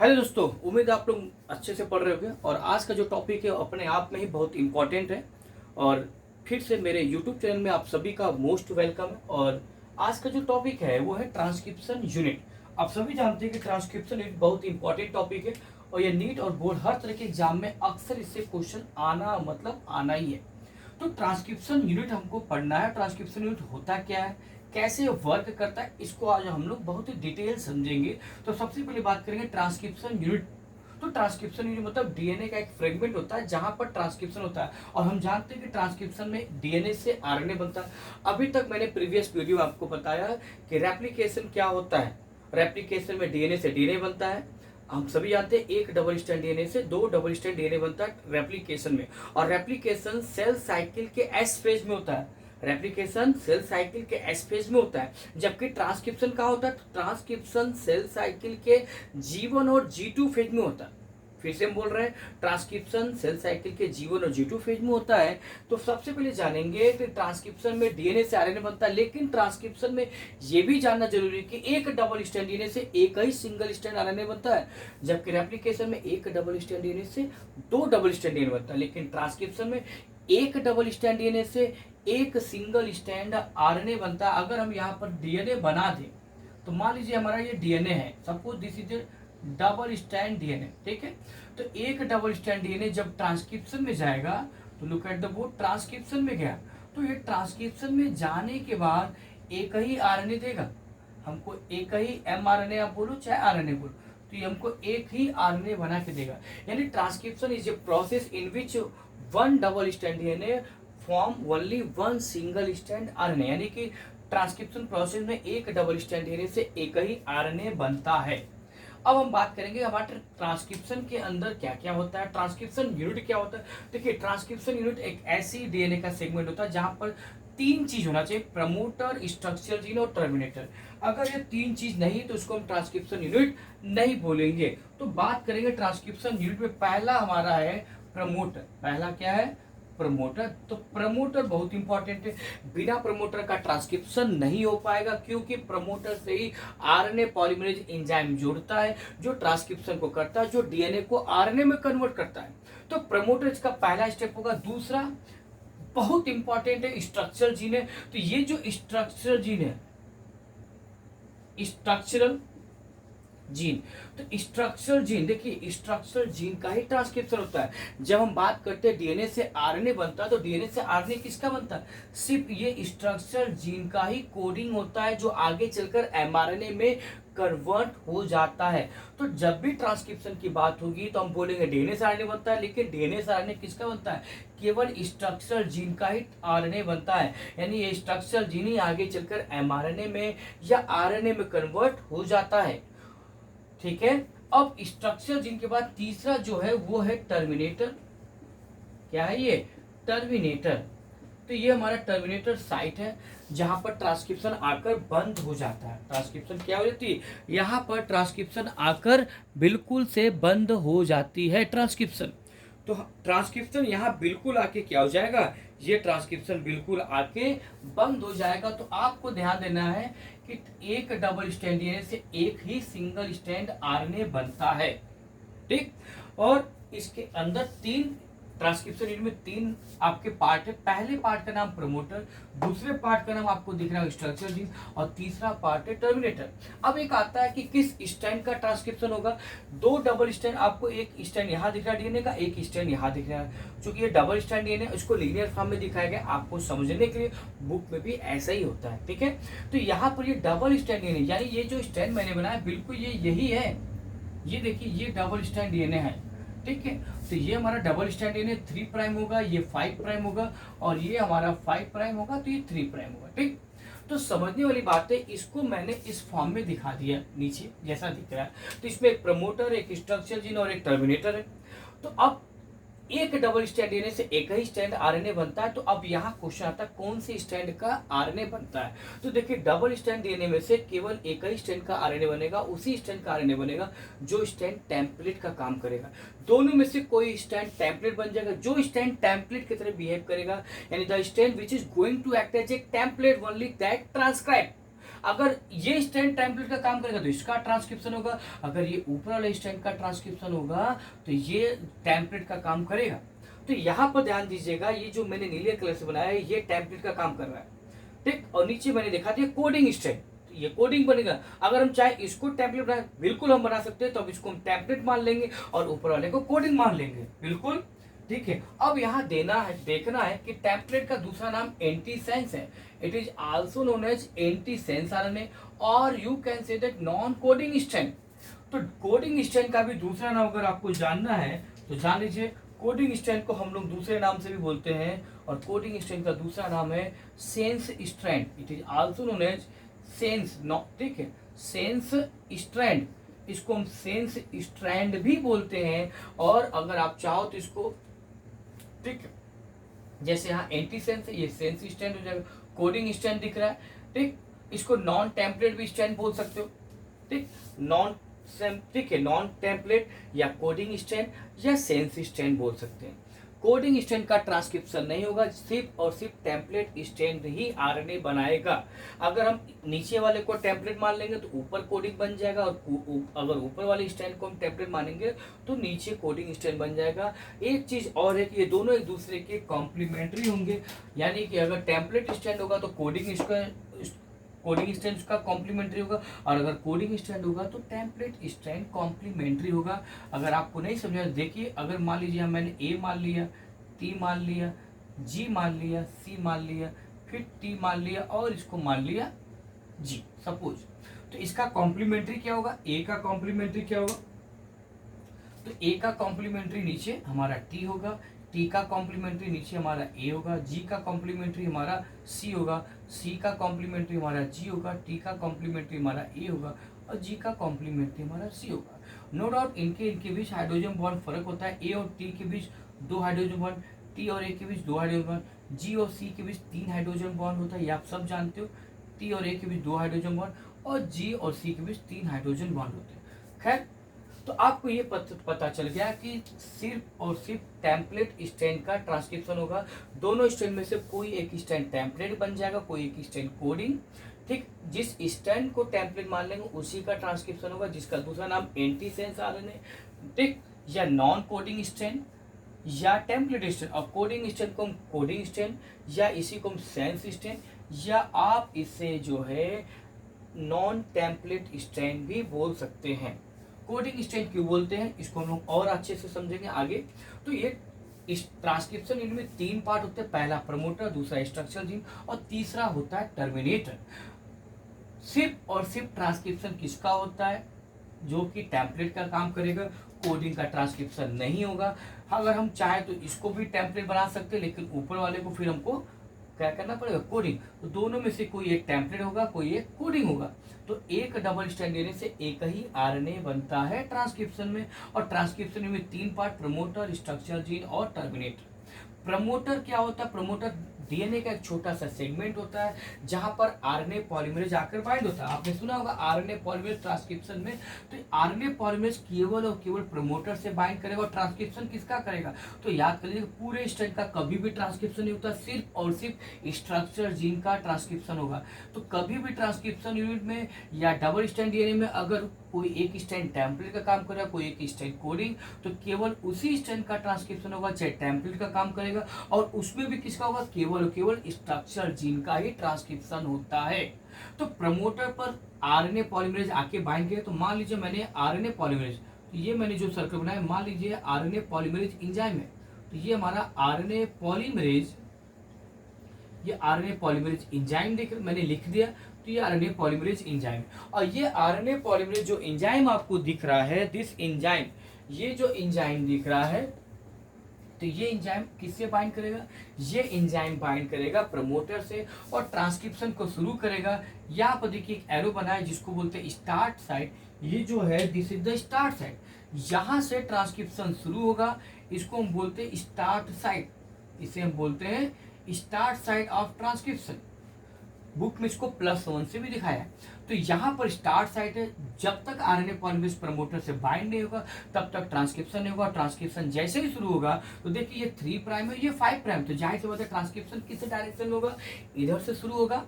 Hello दोस्तों, उम्मीद है आप लोग अच्छे से पढ़ रहे होंगे। और आज का जो टॉपिक है अपने आप में ही बहुत इम्पोर्टेंट है। और फिर से मेरे यूट्यूब चैनल में आप सभी का मोस्ट वेलकम है। और आज का जो टॉपिक है वो है ट्रांसक्रिप्शन यूनिट। आप सभी जानते हैं कि ट्रांसक्रिप्शन यूनिट बहुत इंपॉर्टेंट टॉपिक है और ये नीट और बोर्ड हर तरह के एग्जाम में अक्सर इससे क्वेश्चन आना मतलब आना ही है। तो ट्रांसक्रिप्शन यूनिट हमको पढ़ना है। ट्रांसक्रिप्शन यूनिट होता क्या है, कैसे वर्क करता है, इसको आज हम लोग बहुत ही डिटेल समझेंगे। तो सबसे पहले बात करेंगे ट्रांसक्रिप्शन यूनिट। तो ट्रांसक्रिप्शन यूनिट मतलब डीएनए का एक फ्रेगमेंट होता है जहां पर ट्रांसक्रिप्शन होता है। और हम जानते हैं कि ट्रांसक्रिप्शन में डीएनए से आरएनए बनता है। अभी तक मैंने प्रीवियस वीडियो में आपको बताया कि रेप्लिकेशन क्या होता है। रेप्लिकेशन में डीएनए से डीएनए बनता है। हम सभी जानते हैं एक डबल स्ट्रैंड डीएनए से दो डबल स्ट्रैंड डीएनए बनता है रेप्लिकेशन में। और रेप्लिकेशन सेल साइकिल के एस फेज में होता है। रेप्लिकेशन सेल साइकिल के एस फेज में होता है, जबकि ट्रांसक्रिप्शन कहाँ होता है? ट्रांसक्रिप्शन सेल साइकिल के G1 और G2 फेज में होता है। फिर से हम बोल रहे हैं, ट्रांसक्रिप्शन सेल साइकिल के G1 और G2 फेज में होता है। तो सबसे पहले जानेंगे कि ट्रांसक्रिप्शन में डीएनए से आरएनए बनता है, लेकिन ट्रांसक्रिप्शन में ये भी जानना जरूरी है कि एक डबल स्ट्रैंड डीएनए से एक ही सिंगल स्ट्रैंड आरएनए बनता है, जबकि रेप्लिकेशन में एक डबल स्ट्रैंड डीएनए से दो डबल स्ट्रैंड डीएनए बनता है। लेकिन ट्रांसक्रिप्शन में एक डबल स्ट्रैंड डीएनए से एक सिंगल स्ट्रैंड आरएनए बनता है। अगर हम यहाँ पर डीएनए बना दें तो मान लीजिए हमारा ये डीएनए है, suppose this is double strand DNA, ठीक है। तो एक डबल स्ट्रैंड डीएनए जब ट्रांसक्रिप्शन में जाएगा तो look at the board, transcription में गया तो ये ट्रांसक्रिप्शन में जाने के बाद एक ही आरएनए देगा हमको, एक ही एमआरएनए आप बोलो चाहे आरएनए बोलो, तो ये हमको एक ही आरएनए बना के देगा। यानी transcription is a process in which one double strand DNA form only one single strand RNA. यानी कि ट्रांसक्रिप्शन प्रोसेस में एक डबल स्ट्रैंड डीएनए से एक ही आरएनए बनता है। अब हम बात करेंगे हमारे ट्रांसक्रिप्शन के अंदर क्या क्या होता है, ट्रांसक्रिप्शन यूनिट क्या होता है। देखिए, ट्रांसक्रिप्शन यूनिट एक ऐसी डीएनए का सेगमेंट होता है जहां पर तीन चीज होना चाहिए, प्रमोटर, स्ट्रक्चरल जीन और टर्मिनेटर। अगर ये तीन चीज नहीं तो उसको हम ट्रांसक्रिप्शन यूनिट नहीं बोलेंगे। तो बात करेंगे ट्रांसक्रिप्शन यूनिट में, पहला हमारा है प्रमोटर। पहला क्या है? प्रमोटर। तो प्रमोटर बहुत इंपॉर्टेंट है, बिना प्रमोटर का ट्रांसक्रिप्शन नहीं हो पाएगा, क्योंकि प्रमोटर से ही आरएनए पॉलीमरेज एंजाइम जुड़ता है जो ट्रांसक्रिप्शन को करता है, जो डीएनए को आरएनए में कन्वर्ट करता है। तो प्रमोटर इसका पहला स्टेप होगा। दूसरा बहुत इंपॉर्टेंट है, स्ट्रक्चरल जीन है। तो ये जो स्ट्रक्चरल जीन है, स्ट्रक्चरल जीन, तो स्ट्रक्चरल जीन, देखिए स्ट्रक्चरल जीन का ही ट्रांसक्रिप्शन होता है। जब हम बात करते हैं डीएनए से आरएनए बनता है, तो डीएनए से आरएनए किसका बनता है? सिर्फ ये स्ट्रक्चरल जीन का ही कोडिंग होता है, जो आगे चलकर एमआरएनए में कन्वर्ट हो जाता है। तो जब भी ट्रांसक्रिप्शन की बात होगी तो हम बोलेंगे डीएनए से आरएनए बनता है, लेकिन डीएनए से आरएनए किसका बनता है? केवल स्ट्रक्चरल जीन का ही आरएनए बनता है। यानी ये स्ट्रक्चरल जीन ही आगे चलकर एमआरएनए में या आरएनए में कन्वर्ट हो जाता है, ठीक है। अब स्ट्रक्चर जीन के बाद तीसरा जो है वो है टर्मिनेटर। क्या है ये? टर्मिनेटर। तो ये हमारा टर्मिनेटर साइट है जहां पर ट्रांसक्रिप्शन आकर बंद हो जाता है। ट्रांसक्रिप्शन क्या हो जाती है? यहाँ पर ट्रांसक्रिप्शन आकर बिल्कुल से बंद हो जाती है ट्रांसक्रिप्शन। तो ट्रांसक्रिप्शन यहाँ बिल्कुल आके क्या हो जाएगा? ये ट्रांसक्रिप्शन बिल्कुल आके बंद हो जाएगा। तो आपको ध्यान देना है कि एक डबल स्ट्रैंड डीएनए से एक ही सिंगल स्ट्रैंड आरएनए बनता है, ठीक। और इसके अंदर तीन ट्रांसक्रिप्शन यूनिट में तीन आपके पार्ट है। पहले पार्ट का नाम प्रमोटर, दूसरे पार्ट का नाम आपको दिख रहा है स्ट्रक्चर जीन, और तीसरा पार्ट है टर्मिनेटर। अब एक आता है कि किस स्ट्रैंड का ट्रांसक्रिप्शन होगा। दो डबल स्ट्रैंड, आपको एक स्ट्रैंड यहाँ दिख रहा है डीएनए का, एक स्ट्रैंड यहाँ दिख रहा है। चूंकि ये डबल स्ट्रैंड डीएनए उसको लीनियर फॉर्म में दिखाया गया, आपको समझने के लिए बुक में भी ऐसा ही होता है, ठीक है। तो यहाँ पर ये डबल स्ट्रैंड डीएनए, यानी ये जो स्ट्रैंड मैंने बनाया बिल्कुल ये यही है। ये देखिए ये डबल स्ट्रैंड डीएनए है, ठीक है। तो ये हमारा डबल स्ट्रैंड डीएनए 3 प्राइम होगा, ये 5 प्राइम होगा, और ये हमारा 5 प्राइम होगा, तो ये 3 प्राइम होगा, ठीक। तो समझने वाली बात है, इसको मैंने इस फॉर्म में दिखा दिया नीचे जैसा दिख रहा है। तो इसमें एक प्रमोटर, एक स्ट्रक्चर जीन और एक टर्मिनेटर है। तो अब एक डबल स्ट्रैंड डीएनए से एक ही स्ट्रैंड आरएनए बनता है। तो अब यहाँ क्वेश्चन आता है कौन से स्ट्रैंड का आरएनए बनता है। तो देखिए डबल स्ट्रैंड डीएनए में से केवल एक ही स्ट्रैंड का आरएनए बनेगा, उसी स्ट्रैंड का आरएनए बनेगा जो स्ट्रैंड टेम्पलेट का काम करेगा। दोनों में से कोई स्ट्रैंड टेम्पलेट बन जाएगा जो स्ट्रैंड टेम्पलेट की तरह बिहेव करेगा, यानी the strand which is going to act as a template only that transcribe. अगर ये स्ट्रैंड टेम्पलेट का काम करेगा तो इसका ट्रांसक्रिप्शन होगा, अगर ये ऊपर वाले स्ट्रैंड का ट्रांसक्रिप्शन होगा तो ये टेम्पलेट का काम करेगा। तो यहाँ पर ध्यान दीजिएगा, ये जो मैंने नीले कलर से बनाया है ये टेम्पलेट का काम कर रहा है, ठीक। और नीचे मैंने देखा था कोडिंग स्ट्रैंड, तो ये कोडिंग बनेगा। अगर हम चाहे इसको टेम्पलेट बनाए, बिल्कुल हम बना सकते हैं, तो अब इसको हम टेम्पलेट मान लेंगे और ऊपर वाले को कोडिंग मान लेंगे, बिल्कुल ठीक है। अब यहाँ देखना है कि टेम्पलेट का दूसरा नाम एंटीसेंस है। It is also known as antisense RNA और you can say that non coding strand. तो कोडिंग स्ट्रैंड का भी दूसरा नाम अगर आपको जानना है तो जान लीजिए, कोडिंग स्ट्रैंड को हम लोग दूसरे नाम से भी बोलते हैं, और कोडिंग स्ट्रैंड का दूसरा नाम है sense strand. It is also known as sense, ठीक है, सेंस स्ट्रैंड। इसको हम सेंस स्ट्रैंड भी बोलते हैं। और अगर आप चाहो तो इसको, ठीक, जैसे यहाँ एंटी सेंस है, ये सेंस स्टैंड हो जाएगा, कोडिंग स्टैंड दिख रहा है, ठीक। इसको नॉन टेम्पलेट भी स्टैंड बोल सकते हो, ठीक, ठीक है, नॉन टेम्पलेट या कोडिंग स्टैंड या सेंस स्टैंड बोल सकते हैं। कोडिंग स्टैंड का ट्रांसक्रिप्शन नहीं होगा, सिर्फ और सिर्फ टेम्पलेट स्टैंड ही आरएनए बनाएगा। अगर हम नीचे वाले को टेम्पलेट मान लेंगे तो ऊपर कोडिंग बन जाएगा, और अगर ऊपर वाले स्टैंड को हम टेम्पलेट मानेंगे तो नीचे कोडिंग स्टैंड बन जाएगा। एक चीज और है कि ये दोनों एक दूसरे के कॉम्प्लीमेंट्री होंगे, यानी कि अगर टेम्पलेट स्टैंड होगा तो कोडिंग स्टैंड का कॉम्प्लीमेंट्री होगा, और अगर कोडिंग स्टैंड होगा तो टेम्पलेट स्टैंड कॉम्प्लीमेंट्री होगा। अगर आपको नहीं समझा, देखिए, अगर मान लीजिए मैंने ए मान लिया, टी मान लिया, जी मान लिया, सी मान लिया, फिर टी मान लिया और इसको मान लिया जी, सपोज, तो इसका कॉम्प्लीमेंट्री क्या होगा, ए का कॉम्प्लीमेंट्री क्या होगा, तो ए का कॉम्प्लीमेंट्री नीचे हमारा टी होगा, टी का कॉम्प्लीमेंट्री नीचे हमारा ए होगा, जी का कॉम्प्लीमेंट्री हमारा सी होगा, सी का कॉम्प्लीमेंट्री हमारा जी होगा, टी का कॉम्प्लीमेंट्री हमारा ए होगा और जी का कॉम्प्लीमेंट्री हमारा सी होगा। नो डाउट इनके बीच हाइड्रोजन बॉन्ड फर्क होता है, ए और टी के बीच 2 हाइड्रोजन बॉन्ड, टी और ए के बीच 2 हाइड्रोजन बॉन्ड, जी और सी के बीच 3 हाइड्रोजन बॉन्ड होता है, ये आप सब जानते हो। टी और ए के बीच 2 हाइड्रोजन बॉन्ड और जी और सी के बीच 3 हाइड्रोजन बॉन्ड होते हैं। खैर, तो आपको ये पता चल गया कि सिर्फ और सिर्फ टेम्पलेट स्टैंड का ट्रांसक्रिप्शन होगा। दोनों स्टैंड में से कोई एक स्टैंड टेम्पलेट बन जाएगा, कोई एक स्टैंड कोडिंग, ठीक। जिस स्टैंड को टेम्पलेट मान लेंगे उसी का ट्रांसक्रिप्शन होगा, जिसका दूसरा नाम एंटीसेंस आरएनए, ठीक, या नॉन कोडिंग स्टैंड या टेम्पलेट स्टैंड। और कोडिंग स्टैंड को हम कोडिंग स्टैंड या इसी को हम सेंस स्टैंड, या आप इसे जो है नॉन टेम्पलेट स्टैंड भी बोल सकते हैं। कोडिंग स्टैंड क्यों बोलते हैं इसको हम लोग और अच्छे से समझेंगे आगे। तो ये इस ट्रांसक्रिप्शन इनमें 3 पार्ट होते हैं, पहला प्रमोटर, दूसरा स्ट्रक्चर जीन और तीसरा होता है टर्मिनेटर। सिर्फ और सिर्फ ट्रांसक्रिप्शन किसका होता है, जो कि टेम्पलेट का काम करेगा, कोडिंग का ट्रांसक्रिप्शन नहीं होगा। अगर हम चाहे तो इसको भी टेम्पलेट बना सकते हैं, लेकिन ऊपर वाले को फिर हमको क्या करना पड़ेगा, कोडिंग। तो दोनों में से कोई एक टेम्पलेट होगा, कोई एक कोडिंग होगा। तो एक डबल स्टैंड देने से एक ही आरएनए बनता है ट्रांसक्रिप्शन में। और ट्रांसक्रिप्शन में 3 पार्ट, प्रमोटर, स्ट्रक्चर जीन और टर्मिनेटर। प्रमोटर क्या होता है, प्रमोटर डीएनए का एक छोटा सा सेगमेंट होता है जहां पर आरएनए पॉलीमरेज आकर बाइंड होता है। आपने सुना होगा आरएनए पॉलीमरेज ट्रांसक्रिप्शन में, तो आरएनए पॉलीमरेज केवल और केवल प्रमोटर से बाइंड करेगा और ट्रांसक्रिप्शन किसका करेगा। तो याद कर लीजिए, पूरे स्ट्रैंड का कभी भी ट्रांसक्रिप्शन नहीं होता, सिर्फ और सिर्फ स्ट्रक्चर जीन का ट्रांसक्रिप्शन होगा। तो कभी भी ट्रांसक्रिप्शन यूनिट में या डबल स्टैंड डीएनए में अगर कोई एक स्टैंड टेम्पलेट का काम करेगा, कोई एक स्टैंड कोडिंग, तो केवल उसी स्टैंड का ट्रांसक्रिप्शन होगा, चाहे टेम्पलेट का काम करेगा। और उसमें भी किसका होगा, केवल केवल स्ट्रक्चर जीन का ही ट्रांसक्रिप्शन होता है। तो प्रमोटर पर आरएनए पॉलीमरेज आके बाइंड किया, तो मान लीजिए मैंने आरएनए पॉलीमरेज, तो ये मैंने जो सर्कल बनाया, मान लीजिए आरएनए पॉलीमरेज एंजाइम है, तो ये हमारा आरएनए पॉलीमरेज, ये आरएनए पॉलीमरेज एंजाइम मैंने लिख दिया, तो ये आरएनए पॉलीमरेज एंजाइम। और ये आरएनए पॉलीमरेज जो एंजाइम आपको दिख रहा है, दिस एंजाइम, ये जो एंजाइम दिख रहा है, तो ये एंजाइम किससे बाइंड करेगा, ये एंजाइम बाइंड करेगा प्रमोटर से और ट्रांसक्रिप्शन को शुरू करेगा। यहाँ पर देखिए एक एरो बना है जिसको बोलते हैं स्टार्ट साइट। ये जो है this is the start site, यहाँ से ट्रांसक्रिप्शन शुरू होगा, इसको हम बोलते हैं स्टार्ट साइट, इसे हम बोलते हैं start site of transcription. Book में इसको +1 से भी दिखाया है। तो यहाँ पर स्टार्ट साइट है, जब तक आरएनए पॉलीमरेज प्रमोटर से बाइंड नहीं होगा तब तक ट्रांसक्रिप्शन नहीं होगा। ट्रांसक्रिप्शन जैसे ही शुरू होगा तो देखिए ये 3 प्राइम है, ये 5 प्राइम, तो जाहिर सी बात है ट्रांसक्रिप्शन किस डायरेक्शन में होगा, इधर से शुरू होगा,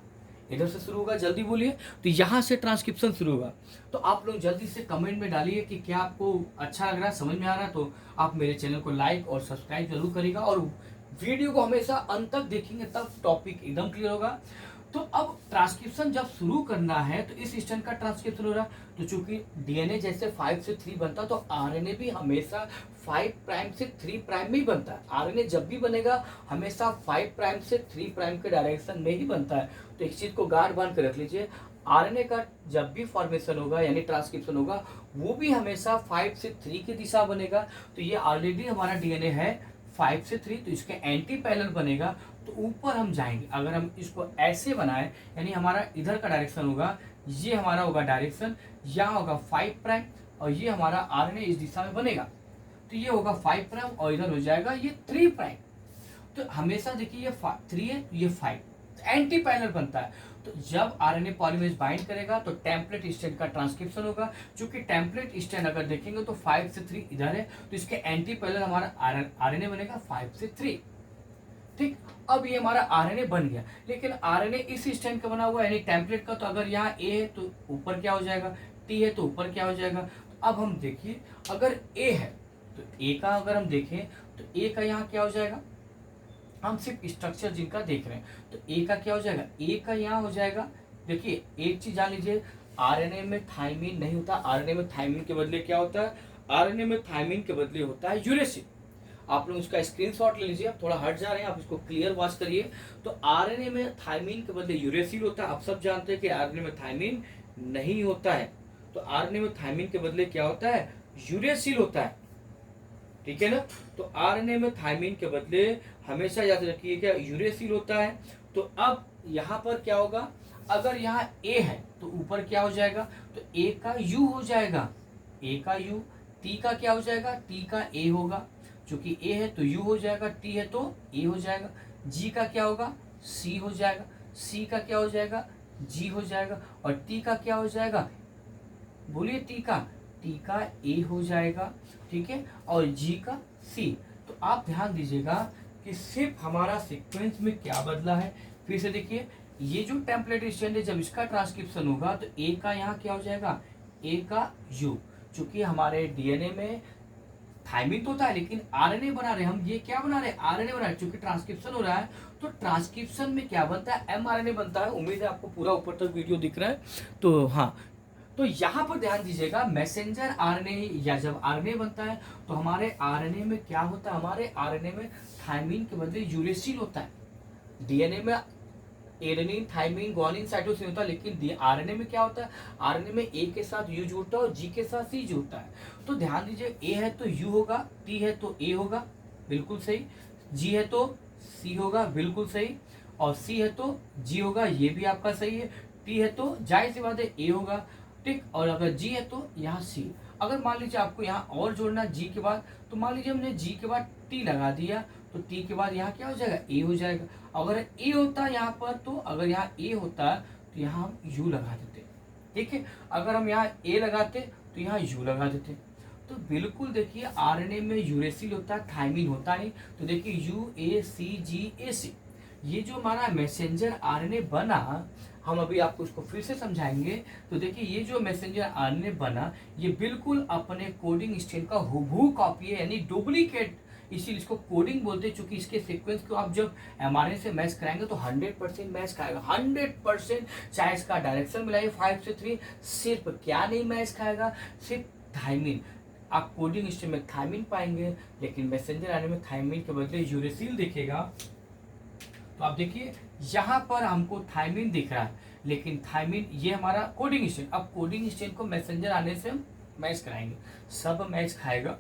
इधर से शुरू होगा, जल्दी बोलिए। तो यहाँ से ट्रांसक्रिप्शन शुरू होगा। तो आप लोग जल्दी से कमेंट में डालिए कि क्या आपको अच्छा लग रहा है, समझ में आ रहा है। तो आप मेरे चैनल को लाइक और सब्सक्राइब जरूर करिएगा और वीडियो को हमेशा अंत तक देखेंगे, तब टॉपिक एकदम क्लियर होगा। तो अब ट्रांसक्रिप्शन जब शुरू करना है तो इस स्टैंड का ट्रांसक्रिप्शन हो रहा है। तो चूंकि डीएनए जैसे 5 से 3 बनता है, तो आरएनए भी हमेशा 5 प्राइम से 3 प्राइम में ही बनता है। आरएनए जब भी बनेगा हमेशा 5 प्राइम से 3 प्राइम के डायरेक्शन में ही बनता है। तो एक चीज को गार्ड बांध कर रख लीजिए, आरएनए का जब भी फॉर्मेशन होगा यानी ट्रांसक्रिप्शन होगा, वो भी हमेशा 5 से 3 की दिशा बनेगा। तो ये ऑलरेडी हमारा डीएनए है 5 से 3, तो इसके एंटी पैरेलल बनेगा। तो ऊपर हम जाएंगे, अगर हम इसको ऐसे बनाए यानी हमारा इधर का डायरेक्शन होगा, ये हमारा होगा डायरेक्शन, यहाँ होगा 5 प्राइम और ये हमारा आरएनए इस दिशा में बनेगा। तो ये होगा 5 प्राइम और इधर हो जाएगा ये 3 प्राइम। तो हमेशा देखिए ये 3 है, ये 5, एंटी पैरेलल बनता है। तो जब आरएनए पॉलीमरेज बाइंड करेगा तो टेम्पलेट स्ट्रैंड का ट्रांसक्रिप्शन होगा। क्योंकि टेम्पलेट स्ट्रैंड अगर देखेंगे तो 5 से 3 इधर है, तो इसके एंटी पैरेलल हमारा आरएनए बनेगा 5 से 3। ठीक, अब ये हमारा आरएनए बन गया। लेकिन आरएनए इस स्ट्रैंड का बना हुआ है यानी टेम्पलेट का, तो अगर यहाँ ए है तो ऊपर क्या हो जाएगा, टी है तो ऊपर क्या हो जाएगा। तो अब हम देखिए, अगर ए है तो ए का अगर हम देखें तो ए का यहाँ क्या हो जाएगा, हम सिर्फ स्ट्रक्चर जिनका देख रहे हैं, तो ए का क्या हो जाएगा, ए का यहाँ हो जाएगा। देखिए एक चीज जान लीजिए, आरएनए में थायमीन नहीं होता। आरएनए में थायमीन के बदले क्या होता है, आरएनए में थायमीन के बदले होता है यूरेसिल। आप लोग इसका स्क्रीनशॉट ले लीजिए, आप थोड़ा हट जा रहे हैं, आप इसको क्लियर वॉच करिए। तो आरएनए में थायमीन के बदले यूरेसिल होता है। आप सब जानते हैं कि आरएनए में थायमीन नहीं होता है, तो आरएनए में थायमीन के बदले क्या होता है, यूरेसिल होता है। ठीक है ना। तो आरएनए में थायमीन के बदले हमेशा याद रखिए क्या, यूरेसिल होता है। तो अब यहाँ पर क्या होगा, अगर यहाँ ए है तो ऊपर क्या हो जाएगा, तो ए का यू हो जाएगा, ए का यू। टी का क्या हो जाएगा, टी का ए होगा। चूंकि ए है तो यू हो जाएगा, टी है तो ए हो जाएगा। जी का क्या होगा, सी हो जाएगा। सी का क्या हो जाएगा, जी हो जाएगा। और टी का क्या हो जाएगा, बोलिए, टी का ए हो जाएगा। ठीक है, और जी का सी। तो आप ध्यान दीजिएगा कि सिर्फ हमारा सीक्वेंस में क्या बदला है। फिर से देखिए, ये जो टेम्पलेट स्ट्रैंड है जब इसका ट्रांसक्रिप्शन होगा तो ए का यहाँ क्या हो जाएगा, ए का यू। चूंकि हमारे डीएनए में थायमीन तो होता है लेकिन आरएनए बना रहे हम, ये क्या बना रहे हैं, आरएनए बना रहे हैं। चूंकि ट्रांसक्रिप्शन हो रहा है तो ट्रांसक्रिप्शन में क्या बनता है, एमआरएनए बनता है। उम्मीद है आपको पूरा ऊपर तक वीडियो दिख रहा है। तो हाँ, तो यहाँ पर ध्यान दीजिएगा, मैसेंजर आरएनए या जब आरएनए बनता है तो हमारे आरएनए में क्या होता है, हमारे आरएनए में थायमीन के बदले यूरेसिल होता है। डीएनए में एडेनिन, थायमीन, ग्वानिन, साइटोसिन होता है, लेकिन आरएनए में क्या होता है, आरएनए में ए के साथ यू जुड़ता है और जी के साथ सी जुड़ता है। तो ध्यान दीजिए, ए है तो यू होगा, टी है तो ए होगा, बिल्कुल सही। जी है तो सी होगा, बिल्कुल सही। और सी है तो जी होगा, ये भी आपका सही है। टी है तो जाहिर सी बात है ए होगा। ठीक, और अगर जी है तो यहाँ सी। अगर मान लीजिए आपको यहाँ और जोड़ना जी के बाद, तो मान लीजिए हमने जी के बाद टी लगा दिया, तो टी के बाद यहाँ क्या हो जाएगा, ए हो जाएगा। अगर ए होता है यहाँ पर, तो अगर यहाँ ए होता है तो यहाँ हम यू लगा देते। ठीक है, अगर हम यहाँ ए लगाते तो यहाँ यू लगा देते। तो बिल्कुल देखिए, आरएनए में यूरेसिल होता है, थायमीन होता नहीं। तो देखिए यू ए सी जी ए सी, ये जो हमारा मैसेंजर आरएनए बना, हम अभी आपको इसको फिर से समझाएंगे। तो देखिए, ये जो मैसेंजर आरएनए बना, ये बिल्कुल अपने कोडिंग स्ट्रैंड का हूबहू कॉपी है, यानी डुप्लीकेट। इसीलिए इसको कोडिंग बोलते हैं। चूंकि इसके सीक्वेंस को आप जब एमआरएनए से मैच कराएंगे तो 100% मैच खाएगा, 100%। चाहे इसका डायरेक्शन मिलाइए 5 से 3, सिर्फ क्या नहीं मैच खाएगा, सिर्फ थायमीन। आप कोडिंग स्ट्रैंड में थायमीन पाएंगे, लेकिन मैसेंजर आरएनए में थायमीन के बदले यूरेसिल दिखेगा। तो आप देखिए, यहाँ पर हमको थायमीन दिख रहा है, लेकिन थायमीन ये हमारा कोडिंग स्ट्रैंड। अब कोडिंग स्ट्रैंड को मैसेंजर आने से हम मैच कराएंगे, सब मैच खाएगा,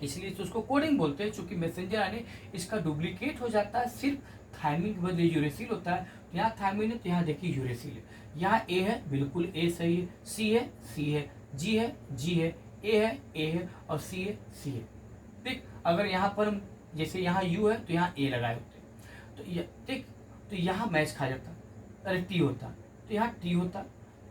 इसलिए तो उसको कोडिंग बोलते हैं। चूंकि मैसेंजर आने इसका डुप्लीकेट हो जाता है, सिर्फ थायमीन के बदले यूरेसिल होता है। तो यहाँ थायमीन है तो यहाँ देखिए यूरेसिल है। यहाँ ए है, बिल्कुल ए सही है। सी है, सी है। जी है, जी है। ए है, ए है। और सी है, सी है। ठीक, अगर यहाँ पर हम जैसे यहाँ यू है तो यहाँ ए लगाए होते, तो ठीक, तो यहाँ मैच खा जाता, अरे टी होता, तो यहाँ टी होता।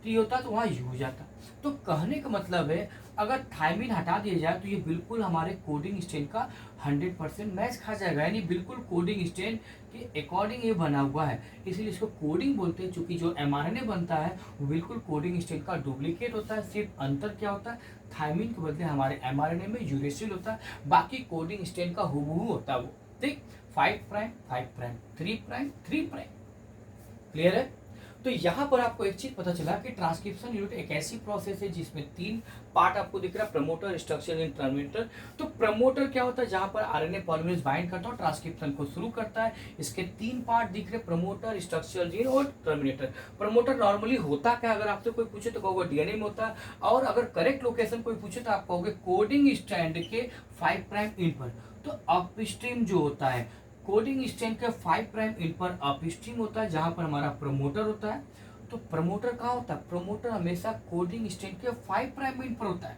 टी होता तो वहाँ यू हो जाता। तो कहने का मतलब है अगर थायमिन हटा दिया जाए तो ये बिल्कुल हमारे कोडिंग स्ट्रेन का 100% मैच खा जाएगा, यानी बिल्कुल कोडिंग स्ट्रेन के अकॉर्डिंग ये बना हुआ है, इसीलिए इसको कोडिंग बोलते हैं। चूंकि जो mRNA बनता है वो बिल्कुल कोडिंग स्ट्रेन का डुप्लीकेट होता है, सिर्फ अंतर क्या होता है, थायमिन के बदले हमारे mRNA में यूरेसिल होता है, बाकी कोडिंग स्ट्रेन का हूबहू होता है वो। ठीक, 5 prime 5 prime 3 prime 3 prime. Clear है? तो यहाँ पर आपको एक चीज पता चला कि ट्रांसक्रिप्शन यूनिट एक ऐसी प्रोसेस है जिसमें 3 पार्ट आपको दिख रहा है, प्रमोटर, स्ट्रक्चर एंड टर्मिनेटर। तो प्रमोटर क्या होता है, जहां पर आरएनए पॉलीमरेज बाइंड करता है, ट्रांसक्रिप्शन को शुरू करता है। इसके 3 पार्ट दिख रहे, प्रमोटर, स्ट्रक्चर जीन और टर्मिनेटर। प्रमोटर नॉर्मली होता क्या, अगर आपसे कोई पूछे तो कहोगे डीएनए में होता है, और अगर करेक्ट लोकेशन कोई पूछे तो आप कहोगे कोडिंग स्ट्रैंड के 5 प्राइम एंड पर। तो अपस्ट्रीम जो होता है कोडिंग स्ट्रैंड के 5 प्राइम एंड पर अपस्ट्रीम होता है, जहां पर हमारा प्रमोटर होता है। तो प्रमोटर कहाँ होता है, प्रमोटर हमेशा कोडिंग स्ट्रैंड के 5 प्राइम एंड पर होता है।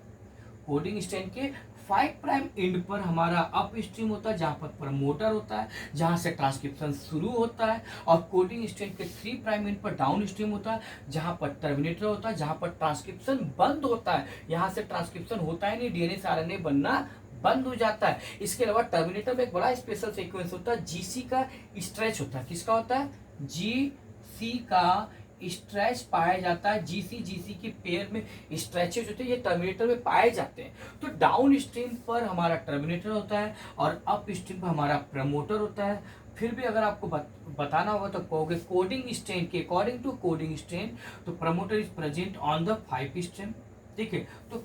कोडिंग स्ट्रैंड के 5 प्राइम एंड पर हमारा अपस्ट्रीम होता है, जहां पर प्रमोटर होता है, जहां से ट्रांसक्रिप्शन शुरू होता है। और कोडिंग स्ट्रैंड के 3 प्राइम एंड पर डाउन स्ट्रीम होता है, जहां पर टर्मिनेटर होता है, जहां पर ट्रांसक्रिप्शन बंद होता है। यहां से ट्रांसक्रिप्शन होता है नहीं, डीएनए से आरएनए बनना बंद हो जाता है। इसके अलावा टर्मिनेटर में एक बड़ा स्पेशल सीक्वेंस होता है, जीसी का स्ट्रेच होता है। किसका होता है, जीसी का स्ट्रेच पाया जाता है। जीसी की पेयर में स्ट्रेचेज होते हैं, ये टर्मिनेटर में पाए जाते हैं। तो डाउन स्ट्रीम पर हमारा टर्मिनेटर होता है और अप स्ट्रीम पर हमारा प्रमोटर होता है। फिर भी अगर आपको बताना होगा तो कहोगे कोडिंग स्ट्रेन के अकॉर्डिंग टू कोडिंग स्ट्रेन तो promoter is present on the 5 stream. ठीक है, तो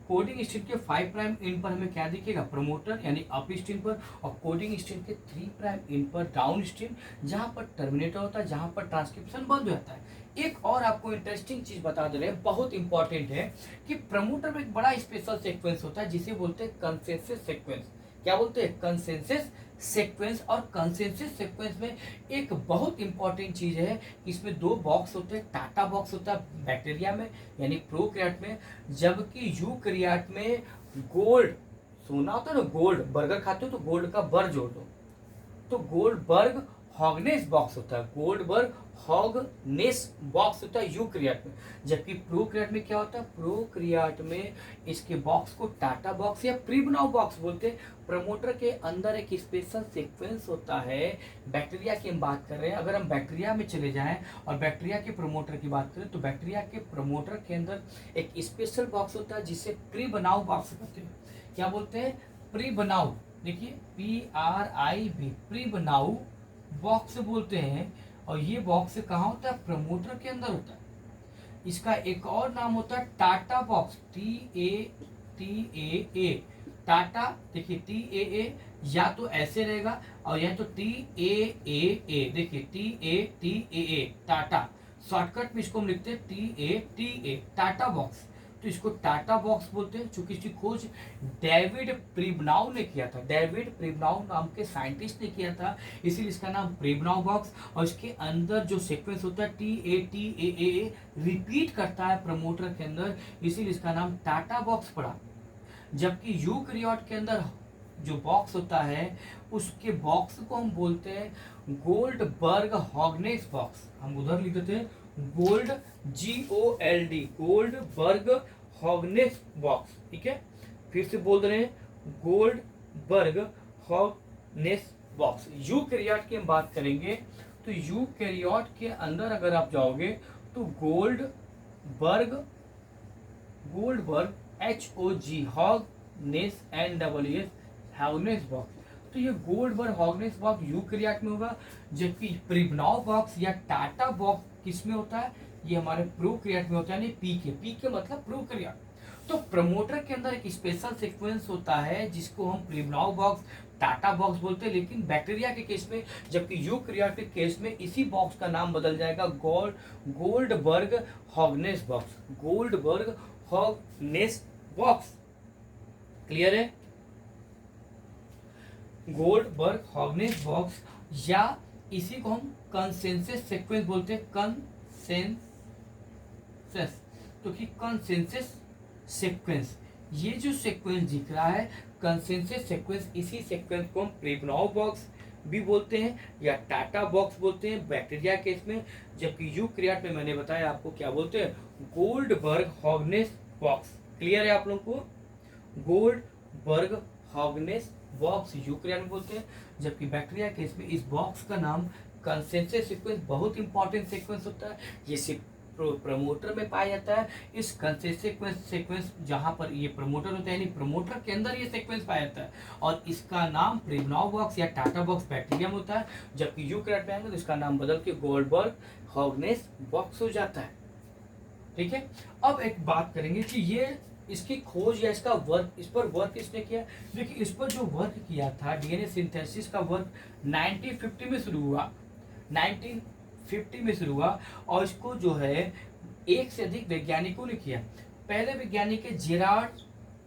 कोडिंग स्ट्रीम के 5 प्राइम एंड पर हमें क्या दिखेगा, प्रमोटर यानी अप स्ट्रीम पर, और कोडिंग स्ट्रीम के 3 प्राइम एंड पर डाउन स्ट्रीम, जहां पर टर्मिनेटर होता है, जहां पर ट्रांसक्रिप्शन बंद हो जाता है। एक और आपको इंटरेस्टिंग चीज बता दे रहे हैं, बहुत इंपॉर्टेंट है, कि प्रमोटर में एक बड़ा स्पेशल सीक्वेंस होता है जिसे बोलते हैं कंसेंसस सीक्वेंस। क्या बोलते हैं, कंसेंसस सीक्वेंस। और कंसेंसस सीक्वेंस में एक बहुत इंपॉर्टेंट चीज है, इसमें 2 बॉक्स होते हैं। टाटा बॉक्स होता है बैक्टीरिया में यानी प्रोकैरियोट में, जबकि यूकैरियोट में गोल्ड, सोना होता है ना, गोल्ड, बर्गर खाते हो तो गोल्ड का बर जोड़ दो, तो गोल्डबर्ग हॉगनेस बॉक्स होता है, गोल्डबर्ग हॉगनेस बॉक्स होता है यूकैरियोट में। जबकि प्रोकैरियोट में क्या होता है, प्रोकैरियोट में इसके बॉक्स को टाटा बॉक्स या प्रीबनाउ बॉक्स बोलते हैं। प्रमोटर के अंदर एक स्पेशल सीक्वेंस होता है। बैक्टीरिया की हम बात कर रहे हैं, अगर हम बैक्टीरिया में चले जाएं और बैक्टीरिया के प्रमोटर की बात करें तो बैक्टीरिया के प्रमोटर के अंदर एक स्पेशल बॉक्स होता है जिसे प्रीबनाउ बॉक्स कहते हैं। क्या बोलते हैं, प्रीबनाउ। देखिए PRIB, प्रीबनाउ बॉक्स बोलते हैं। और ये बॉक्स कहाँ होता है, प्रमोटर के अंदर होता है। इसका एक और नाम होता है टाटा बॉक्स, TAA, टाटा। देखिए TAA या तो ऐसे रहेगा और या तो TAA, देखिए TAA, टाटा। शॉर्टकट में इसको हम लिखते हैं TATA, टाटा बॉक्स। तो इसको टाटा बॉक्स बोलते हैं, चूंकि इसकी खोज डेविड प्रीबनाउ ने किया था। डेविड प्रीबनाउ नाम के साइंटिस्ट ने किया था, इसीलिए इसका नाम प्रीबनाउ बॉक्स। और इसके अंदर जो सीक्वेंस होता है TATA रिपीट करता है प्रमोटर के अंदर, इसीलिए इसका नाम टाटा बॉक्स पड़ा। जबकि यूकैरियोट के अंदर जो बॉक्स होता है उसके बॉक्स को हम बोलते हैं गोल्डबर्ग हॉगनेस बॉक्स। हम उधर लिख देते हैं gold, GOLD, Goldberg Hogness box. ठीक है, फिर से बोल रहे हैं गोल्डबर्ग हॉगनेस बॉक्स। यूकैरियोट की हम बात करेंगे तो यूकैरियोट के अंदर अगर आप जाओगे तो Goldberg HOG, Hogness NSS, Hogness box. तो ये गोल्डबर्ग हॉगनेस बॉक्स यूकैरियोट में होगा। जबकि प्रीबनाउ बॉक्स या टाटा बॉक्स किस में होता है, ये हमारे प्रोकैरियोट में होता है, यानी PK मतलब प्रोकैरियोट। तो प्रमोटर के अंदर एक स्पेशल सीक्वेंस होता है जिसको हम प्रीबनाउ बॉक्स, टाटा बॉक्स बोलते हैं, लेकिन बैक्टीरिया के केस में, जबकि यूकैरियोट के केस में इसी बॉक्स का नाम बदल जाएगा Goldberg Hogness box, Goldberg Hogness box. Clear है, गोल्डबर्ग हॉगनेस बॉक्स, या इसी को हम कंसेंसस सीक्वेंस बोलते हैं, कंसेंसस। तो कि कंसेंसस सीक्वेंस, ये जो सीक्वेंस दिख रहा है कंसेंसस सीक्वेंस, इसी सीक्वेंस को हम प्रीबनाउ बॉक्स भी बोलते हैं या टाटा बॉक्स बोलते हैं बैक्टीरिया केस में, जबकि यूकैरियोट में मैंने बताया आपको क्या बोलते हैं, गोल्डबर्ग हॉगनेस बॉक्स। क्लियर है आप लोगों को? गोल्डबर्ग हॉगनेस बॉक्स यूकैरियोट में बोलते हैं, जबकि बैक्टीरिया केस में इस बॉक्स का नाम कंसेंसस सीक्वेंस, बहुत इंपॉर्टेंट सीक्वेंस होता है, ये सिर्फ प्रमोटर में पाया जाता है। इस कंसेंसस सीक्वेंस जहां पर ये प्रमोटर होता है, यानी प्रमोटर के अंदर ये सीक्वेंस पाया जाता है, और इसका नाम प्रिवनाव बॉक्स या टाटा बॉक्स बैक्टीरियम होता है, जबकि यूकैरियोट में आएंगे तो इसका नाम बदल के गोल्डबर्ग हॉगनेस बॉक्स हो जाता है। ठीक है, अब एक बात करेंगे कि ये इसकी खोज या इसका वर्क, इस पर वर्क किसने किया। देखिए, इस पर जो वर्क किया था, डीएनए सिंथेसिस का वर्क 1950 में शुरू हुआ, 1950 में शुरू हुआ, और इसको जो है एक से अधिक वैज्ञानिकों ने किया। पहले वैज्ञानिक है जेरार्ड,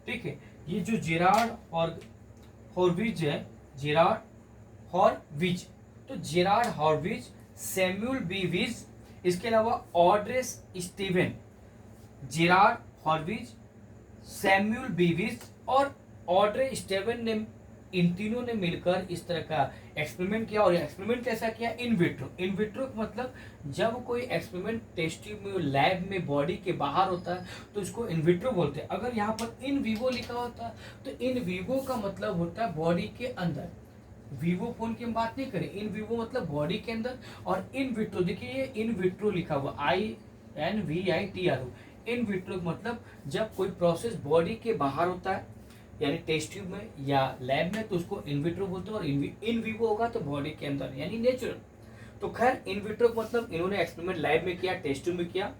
ठीक है, ये जो जेरार्ड और हॉर्विज है, जेरार्ड हॉर्विज, तो जेरार्ड हॉर्विज, सैमुअल बीविज, इसके अलावा ऑड्रे स्टीवन, जेरार्ड हॉर्विज, सैमुअल बीविज और ऑड्रे स्टीवन ने, इन तीनों ने मिलकर इस तरह का एक्सपेरिमेंट किया। और एक्सपेरिमेंट कैसा किया, इन विट्रो। इन विट्रो का मतलब जब कोई एक्सपेरिमेंट टेस्ट ट्यूब में, लैब में, बॉडी के बाहर होता है तो उसको इन विट्रो बोलते हैं। अगर यहाँ पर इन विवो लिखा होता है तो इन विवो का मतलब होता है बॉडी के अंदर। वीवो फोन की हम बात नहीं करें, इन विवो मतलब बॉडी के अंदर, और इन विट्रो, देखिए ये इन विट्रो लिखा हुआ, INVITRO, इन विट्रो मतलब जब कोई प्रोसेस बॉडी के बाहर होता है, यानी टेस्ट ट्यूब में या लैब में, तो उसको इन विट्रो बोलते हैं, और इन विवो होगा तो बॉडी के अंदर यानी नेचुरल। तो खैर, इन विट्रो मतलब इन्होंने एक्सपेरिमेंट लैब में किया, टेस्ट ट्यूब में किया,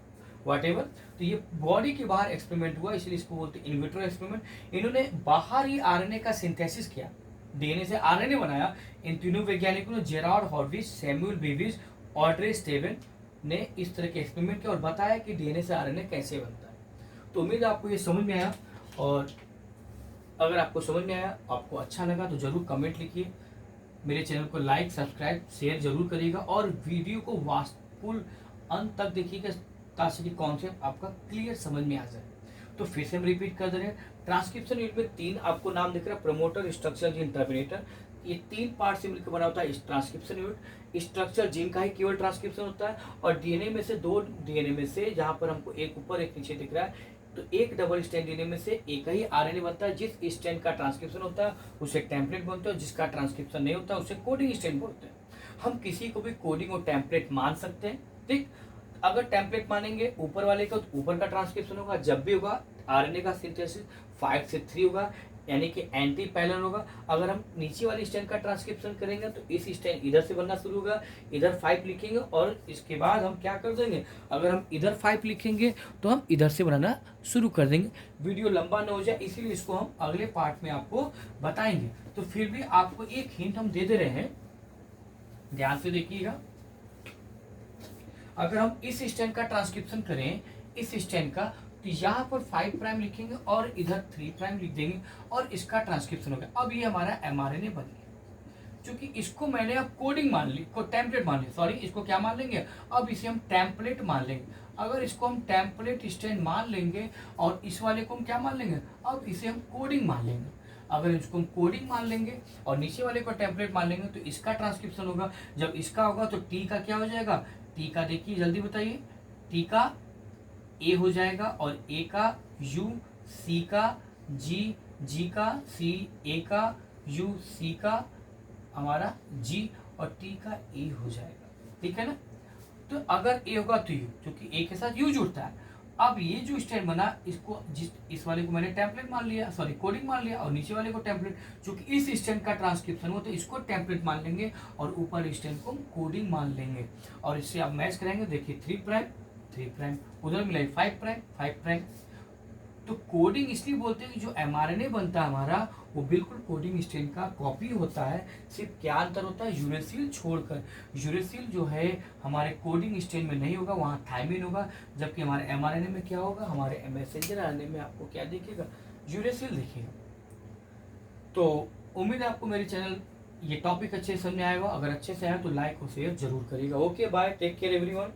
व्हाटएवर, तो ये बॉडी के बाहर एक्सपेरिमेंट हुआ, इसलिए इसको बोलते हैं इन विट्रो एक्सपेरिमेंट। इन्होंने बाहर ही आरएनए का सिंथेसिस किया, डीएनए से आरएनए बनाया। इन तीनों वैज्ञानिकों ने, जेरार्ड हॉर्विज, सैमुअल बीविज, ऑड्रे स्टीवन ने इस तरह के एक्सपेरिमेंट किया और बताया कि डीएनए से आरएनए कैसे बनता है। तो उम्मीद है आपको ये समझ में आया, और अगर आपको समझ में आया, आपको अच्छा लगा तो जरूर कमेंट लिखिए, मेरे चैनल को लाइक, सब्सक्राइब, शेयर जरूर करिएगा, और वीडियो को वास्तुल अंत तक देखिएगा ताकि कॉन्सेप्ट आपका क्लियर समझ में आ जाए। तो फिर से हम रिपीट कर दे रहे हैं, ट्रांसक्रिप्शन यूनिट में 3 आपको नाम दिख रहा है, प्रमोटर, स्ट्रक्चर, जीन, टर्मिनेटर। ये 3 पार्ट से मिलकर बना होता है इस ट्रांसक्रिप्शन यूनिट। स्ट्रक्चर जीन का ही केवल ट्रांसक्रिप्शन होता है, और डीएनए में से 2 डीएनए में से, जहां पर हमको एक ऊपर एक नीचे दिख रहा है, तो एक डबल स्ट्रैंड डीएनए में से एक ही आरएनए बनता है। जिस स्ट्रैंड का ट्रांसक्रिप्शन होता है उसे टेम्पलेट बोलते हैं, जिसका ट्रांसक्रिप्शन नहीं होता उसे कोडिंग स्ट्रैंड बोलते हैं। हम किसी को भी कोडिंग और टेम्पलेट मान सकते हैं, ठीक। अगर टेम्पलेट मानेंगे ऊपर वाले का तो ऊपर का ट्रांसक्रिप्शन होगा, जब भी होगा आरएनए का सिंथेसिस 5 से 3 होगा, यानी कि एंटी पैरेलल होगा। अगर हम नीचे वाली स्ट्रैंड का ट्रांसक्रिप्शन करेंगे तो इस स्ट्रैंड इधर से बनना शुरू होगा, इधर 5 लिखेंगे, और इसके बाद हम क्या कर देंगे, अगर हम इधर 5 लिखेंगे तो हम इधर से बनाना शुरू कर देंगे। वीडियो लंबा ना हो जाए इसीलिए इसको हम अगले पार्ट में आपको बताएंगे। तो फिर भी आपको एक हिंट हम दे रहे हैं, ध्यान से देखिएगा। अगर हम इस स्ट्रैंड का ट्रांसक्रिप्शन करें, इस स्ट्रैंड का, तो यहाँ पर 5 प्राइम लिखेंगे और इधर 3 प्राइम लिख देंगे, और इसका ट्रांसक्रिप्शन हो गया। अब ये हमारा एमआरएनए बन गया, क्योंकि इसको मैंने अब कोडिंग मान ली, को टेम्पलेट मान ली, सॉरी, इसको क्या मान लेंगे, अब इसे हम टेम्पलेट मान लेंगे। अगर इसको हम टेम्पलेट स्ट्रैंड मान लेंगे और इस वाले को हम क्या मान लेंगे, अब इसे हम कोडिंग मान लेंगे। अगर इसको हम कोडिंग मान लेंगे और नीचे वाले को टेम्पलेट मान लेंगे तो इसका ट्रांसक्रिप्शन होगा। जब इसका होगा तो टी का क्या हो जाएगा, टी का देखिए जल्दी बताइए, टी का ए हो जाएगा, और ए का यू, सी का जी, जी का सी, ए का यू, सी का हमारा जी, और टी का ए हो जाएगा, ठीक है ना। तो अगर ए होगा तो यू, क्योंकि ए के साथ यू जुड़ता है। अब ये जो स्ट्रैंड बना, इसको इस वाले को मैंने टेम्पलेट मान लिया, सॉरी कोडिंग मान लिया, और नीचे वाले को टेम्पलेट, क्योंकि इस स्ट्रैंड का ट्रांसक्रिप्शन हो तो इसको टेम्पलेट मान लेंगे और ऊपर स्ट्रैंड को कोडिंग मान लेंगे, और इससे आप मैच करेंगे। देखिए 3 प्राइम 3 प्राइम, उधर मिला 5 प्राइम 5 प्राइम। तो कोडिंग इसलिए बोलते हैं कि जो एमआरएनए बनता है हमारा, वो बिल्कुल कोडिंग स्ट्रैंड का कॉपी होता है। सिर्फ क्या अंतर होता है, यूरेसिल छोड़कर, यूरेसिल जो है हमारे कोडिंग स्ट्रैंड में नहीं होगा, वहाँ थायमिन होगा, जबकि हमारे एमआरएनए में क्या होगा, हमारे मैसेंजर आरएनए में आपको क्या दिखेगा, यूरेसिल दिखेगा। तो उम्मीद है आपको मेरे चैनल ये टॉपिक अच्छे से समझ में आएगा। अगर अच्छे से आया तो लाइक और शेयर जरूर करिएगा। Okay bye, take care everyone.